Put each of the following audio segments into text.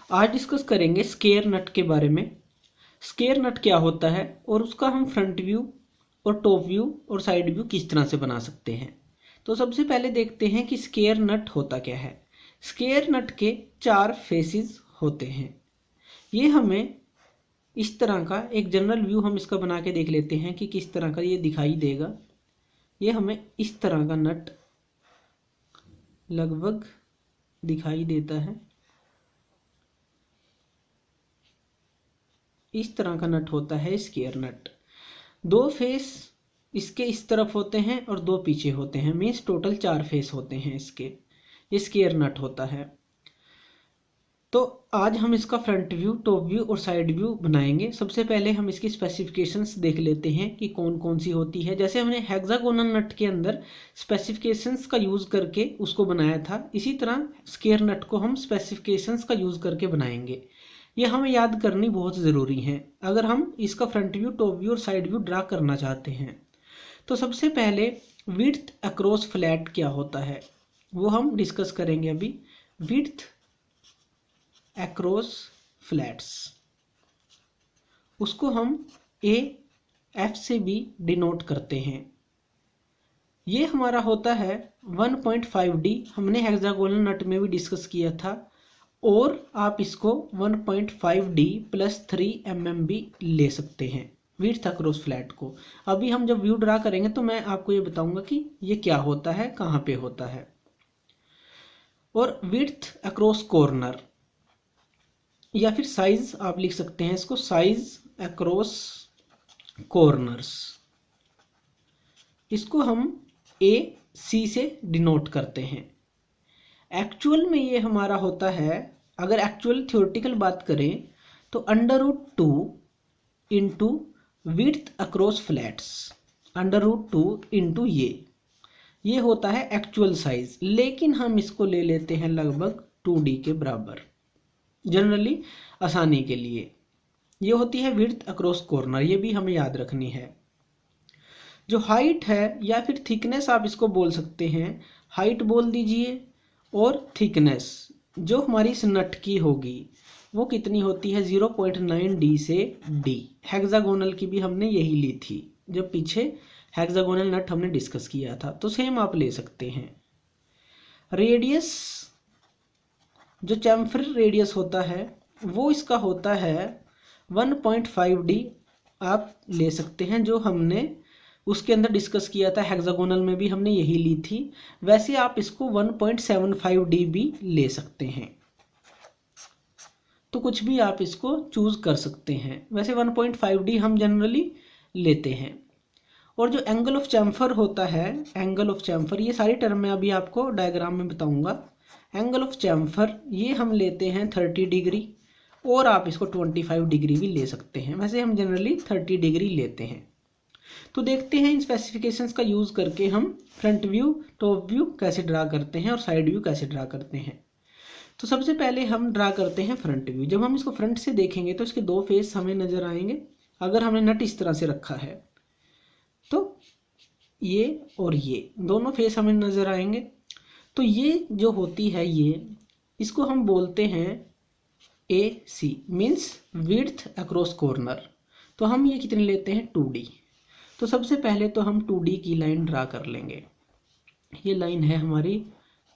आज डिस्कस करेंगे स्क्वायर नट के बारे में। स्क्वायर नट क्या होता है और उसका हम फ्रंट व्यू और टॉप व्यू और साइड व्यू किस तरह से बना सकते हैं। तो सबसे पहले देखते हैं कि स्क्वायर नट होता क्या है। स्क्वायर नट के 4 फेसेस होते हैं। ये हमें इस तरह का एक जनरल व्यू हम इसका बना के देख लेते हैं कि किस तरह का ये दिखाई देगा। ये हमें इस तरह का नट लगभग दिखाई देता है। इस तरह का नट होता है स्क्वायर नट। 2 फेस इसके इस तरफ होते हैं और 2 पीछे होते हैं, मीन्स टोटल 4 फेस होते हैं इसके। ये स्क्वायर नट होता है। तो आज हम इसका फ्रंट व्यू, टॉप व्यू और साइड व्यू बनाएंगे। सबसे पहले हम इसकी स्पेसिफिकेशंस देख लेते हैं कि कौन कौन सी होती है। जैसे हमने हेक्सागोनल नट के अंदर स्पेसिफिकेशंस का यूज़ करके उसको बनाया था, इसी तरह स्क्वायर नट को हम स्पेसिफिकेशंस का यूज़ करके बनाएंगे। ये हमें याद करनी बहुत ज़रूरी है अगर हम इसका फ्रंट व्यू, टॉप व्यू और साइड व्यू ड्रा करना चाहते हैं। तो सबसे पहले विड्थ अक्रॉस फ्लैट क्या होता है वो हम डिस्कस करेंगे अभी। विड्थ अक्रॉस फ्लैट्स, उसको हम ए एफ से भी डिनोट करते हैं। ये हमारा होता है 1.5D। हमने हेक्सागोनल नट में भी डिस्कस किया था। और आप इसको 1.5D + 3 mm भी ले सकते हैं विड्थ अक्रॉस फ्लैट को। अभी हम जब व्यू ड्रा करेंगे तो मैं आपको ये बताऊंगा कि ये क्या होता है, कहाँ पे होता है। और विड्थ अक्रॉस कॉर्नर या फिर साइज आप लिख सकते हैं इसको, साइज अक्रॉस कॉर्नर्स, इसको हम AC से डिनोट करते हैं। एक्चुअल में ये हमारा होता है, अगर एक्चुअल थ्योरेटिकल बात करें तो √2 into width across flats, √2 into ये होता है एक्चुअल साइज। लेकिन हम इसको ले लेते हैं लगभग 2D के बराबर जनरली आसानी के लिए। ये होती है विड्थ अक्रॉस कॉर्नर, ये भी हमें याद रखनी है। जो हाइट है या फिर थिकनेस आप इसको बोल सकते हैं, हाइट बोल दीजिए, और थिकनेस जो हमारी इस नट की होगी वो कितनी होती है 0.9D से D। हेक्सागोनल की भी हमने यही ली थी जब पीछे हेक्सागोनल नट हमने डिस्कस किया था, तो सेम आप ले सकते हैं। रेडियस, जो चैम्फर रेडियस होता है वो इसका होता है 1.5D आप ले सकते हैं, जो हमने उसके अंदर डिस्कस किया था। हेक्सागोनल में भी हमने यही ली थी। वैसे आप इसको 1.75D भी ले सकते हैं, तो कुछ भी आप इसको चूज कर सकते हैं। वैसे 1.5D हम जनरली लेते हैं। और जो एंगल ऑफ चैम्फर होता है, एंगल ऑफ चैम्फर, ये सारी टर्म मैं अभी आपको डायग्राम में बताऊंगा। एंगल ऑफ चैम्फर ये हम लेते हैं 30 डिग्री, और आप इसको 25 डिग्री भी ले सकते हैं। वैसे हम जनरली 30 डिग्री लेते हैं। तो देखते हैं इन स्पेसिफिकेशंस का यूज़ करके हम फ्रंट व्यू, टॉप व्यू कैसे ड्रा करते हैं और साइड व्यू कैसे ड्रा करते हैं। तो सबसे पहले हम ड्रा करते हैं फ्रंट व्यू। जब हम इसको फ्रंट से देखेंगे तो इसके 2 फेस हमें नज़र आएंगे। अगर हमने नट इस तरह से रखा है तो ये और ये दोनों फेस हमें नज़र आएंगे। तो ये जो होती है इसको हम बोलते हैं AC, means width across corner. तो हम ये कितने लेते हैं 2D। तो सबसे पहले तो हम 2D की लाइन ड्रा कर लेंगे। ये लाइन है हमारी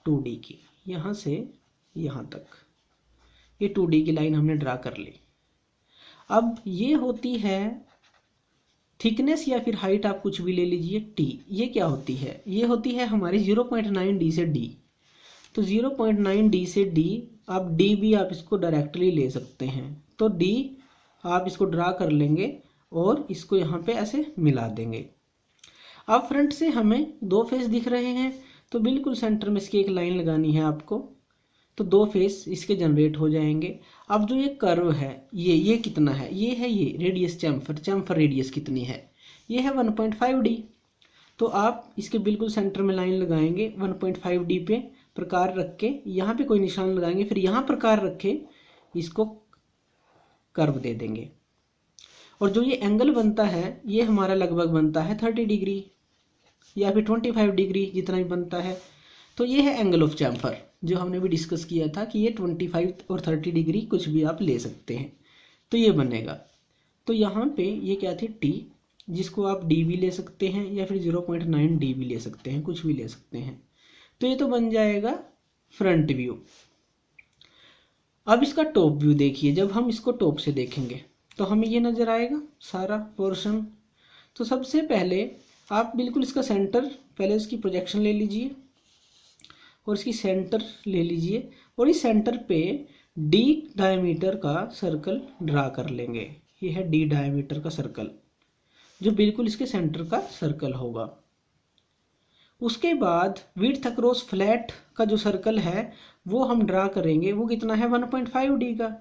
2D की, यहाँ से यहाँ तक ये 2D की लाइन हमने ड्रा कर ली। अब ये होती है थिकनेस या फिर हाइट, आप कुछ भी ले लीजिए, T। ये क्या होती है, ये होती है हमारी 0.9D से D। तो 0.9D से D, आप D भी आप इसको डायरेक्टली ले सकते हैं। तो D आप इसको ड्रा कर लेंगे और इसको यहाँ पे ऐसे मिला देंगे। अब फ्रंट से हमें 2 फेस दिख रहे हैं, तो बिल्कुल सेंटर में इसकी एक लाइन लगानी है आपको। तो 2 फेस इसके जनरेट हो जाएंगे। अब जो ये कर्व है ये कितना है, ये है ये रेडियस, चैम्फर रेडियस कितनी है, ये है 1.5D। तो आप इसके बिल्कुल सेंटर में लाइन लगाएंगे 1.5D पे, प्रकार रख के यहाँ पे कोई निशान लगाएंगे, फिर यहाँ प्रकार रखे इसको कर्व दे देंगे। और जो ये एंगल बनता है ये हमारा लगभग बनता है 30 डिग्री या फिर 25 डिग्री, जितना भी बनता है। तो ये है एंगल ऑफ चैम्फर। जो हमने भी डिस्कस किया था कि ये 25 और 30 डिग्री कुछ भी आप ले सकते हैं, तो ये बनेगा। तो यहाँ पे ये क्या थी टी, जिसको आप डी भी ले सकते हैं या फिर 0.9 डी भी ले सकते हैं, कुछ भी ले सकते हैं। तो ये तो बन जाएगा फ्रंट व्यू। अब इसका टॉप व्यू देखिए, जब हम इसको टॉप से देखेंगे तो हमें ये नज़र आएगा सारा पोर्शन। तो सबसे पहले आप बिल्कुल इसका सेंटर, पहले इसकी प्रोजेक्शन ले लीजिए और इसकी सेंटर ले लीजिए और इस सेंटर पे डी डायमीटर का सर्कल ड्रा कर लेंगे। ये है डी डायमीटर का सर्कल, जो बिल्कुल इसके सेंटर का सर्कल होगा। उसके बाद विड्थ अक्रॉस फ्लैट का जो सर्कल है वो हम ड्रा करेंगे। वो कितना है 1.5 डी का।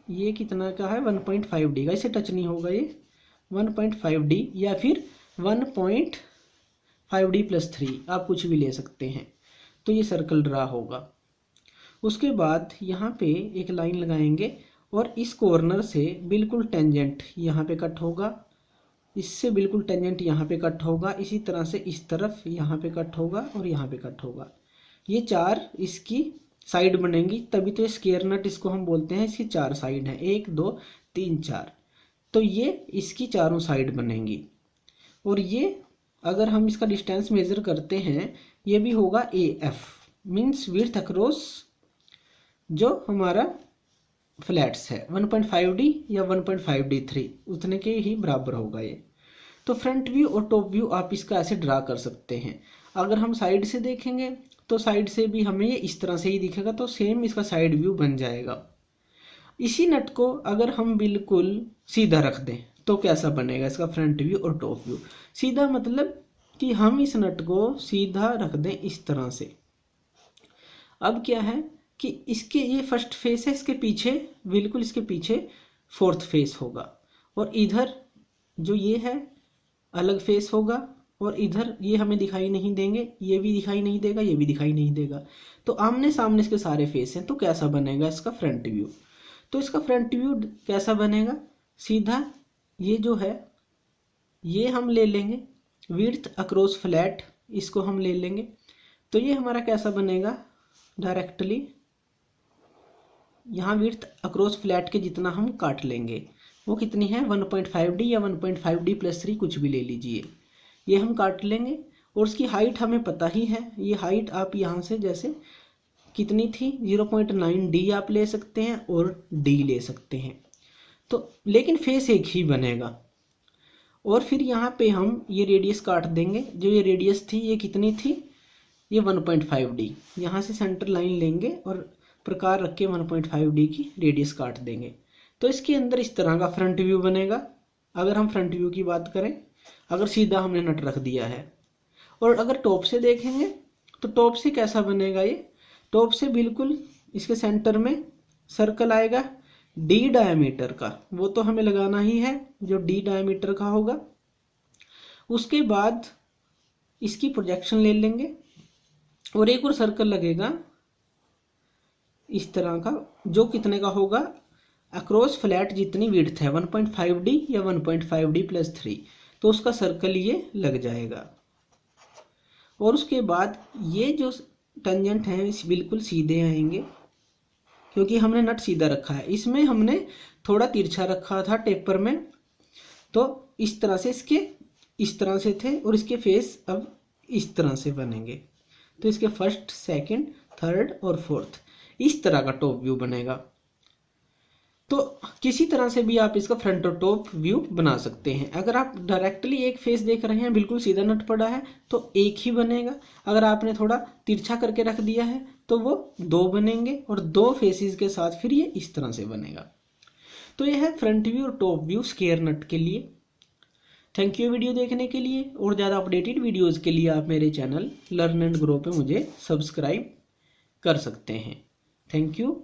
ये कितना का है 1.5 डी का, इसे टच नहीं होगा। ये 1.5 डी या फिर 1.5 डी प्लस 3 आप कुछ भी ले सकते हैं। तो ये सर्कल ड्रा होगा। उसके बाद यहाँ पे एक लाइन लगाएंगे और इस कॉर्नर से बिल्कुल टेंजेंट यहाँ पे कट होगा, इससे बिल्कुल टेंजेंट यहाँ पे कट होगा, इसी तरह से इस तरफ यहाँ पे कट होगा और यहाँ पे कट होगा। ये चार इसकी साइड बनेंगी, तभी तो स्क्वायर नट इसको हम बोलते हैं। इसकी चार साइड हैं, 1 2 3 4। तो ये इसकी चारों साइड बनेंगी। और ये अगर हम इसका डिस्टेंस मेजर करते हैं, ये भी होगा AF, मीन्स विड्थ अक्रॉस जो हमारा फ्लैट्स है 1.5 डी या 1.5 डी 3 उतने के ही बराबर होगा ये। तो फ्रंट व्यू और टॉप व्यू आप इसका ऐसे ड्रा कर सकते हैं। अगर हम साइड से देखेंगे तो साइड से भी हमें ये इस तरह से ही दिखेगा, तो सेम इसका साइड व्यू बन जाएगा। इसी नट को अगर हम बिल्कुल सीधा रख दें तो कैसा बनेगा इसका फ्रंट व्यू और टॉप व्यू। सीधा मतलब कि हम इस नट को सीधा रख दें इस तरह से। अब क्या है कि इसके ये फर्स्ट फेस है, इसके पीछे बिल्कुल इसके पीछे फोर्थ फेस होगा, और इधर जो ये है अलग फेस होगा, और इधर ये हमें दिखाई नहीं देंगे, ये भी दिखाई नहीं देगा, ये भी दिखाई नहीं देगा। तो आमने सामने इसके सारे फेस हैं। तो कैसा बनेगा इसका फ्रंट व्यू। तो इसका फ्रंट व्यू कैसा बनेगा, सीधा ये जो है ये हम ले लेंगे, विड्थ अक्रॉस फ्लैट इसको हम ले लेंगे। तो ये हमारा कैसा बनेगा, डायरेक्टली यहाँ विड्थ अक्रॉस फ्लैट के जितना हम काट लेंगे। वो कितनी है 1.5 डी या 1.5 डी प्लस 3 कुछ भी ले लीजिए। ये हम काट लेंगे और उसकी हाइट हमें पता ही है। ये हाइट आप यहाँ से जैसे कितनी थी 0.9 डी आप ले सकते हैं और डी ले सकते हैं। तो लेकिन फेस एक ही बनेगा। और फिर यहाँ पे हम ये रेडियस काट देंगे। जो ये रेडियस थी ये कितनी थी, ये 1.5 डी। यहाँ से सेंटर लाइन लेंगे और प्रकार रख के 1.5 डी की रेडियस काट देंगे। तो इसके अंदर इस तरह का फ्रंट व्यू बनेगा। अगर हम फ्रंट व्यू की बात करें, अगर सीधा हमने नट रख दिया है। और अगर टॉप से देखेंगे तो टॉप से कैसा बनेगा, ये टॉप से बिल्कुल इसके सेंटर में सर्कल आएगा डी डायमीटर का। वो तो हमें लगाना ही है जो डी डायमीटर का होगा। उसके बाद इसकी प्रोजेक्शन ले लेंगे और एक और सर्कल लगेगा इस तरह का, जो कितने का होगा अक्रॉस फ्लैट जितनी विड्थ है 1.5 डी या 1.5 डी प्लस 3। तो उसका सर्कल ये लग जाएगा। और उसके बाद ये जो टेंजेंट है बिल्कुल सीधे आएंगे, क्योंकि हमने नट सीधा रखा है। इसमें हमने थोड़ा तिरछा रखा था टेपर में, तो इस तरह से इसके इस तरह से थे और इसके फेस अब इस तरह से बनेंगे। तो इसके फर्स्ट, सेकंड, थर्ड और फोर्थ इस तरह का टॉप व्यू बनेगा। तो किसी तरह से भी आप इसका फ्रंट और टॉप व्यू बना सकते हैं। अगर आप डायरेक्टली एक फेस देख रहे हैं, बिल्कुल सीधा नट पड़ा है, तो एक ही बनेगा। अगर आपने थोड़ा तिरछा करके रख दिया है तो वो 2 बनेंगे, और 2 फेसेस के साथ फिर ये इस तरह से बनेगा। तो यह है फ्रंट व्यू और टॉप व्यू स्क्वायर नट के लिए। थैंक यू वीडियो देखने के लिए। और ज़्यादा अपडेटेड वीडियोज़ के लिए आप मेरे चैनल लर्न एंड ग्रो पे मुझे सब्सक्राइब कर सकते हैं। Thank you.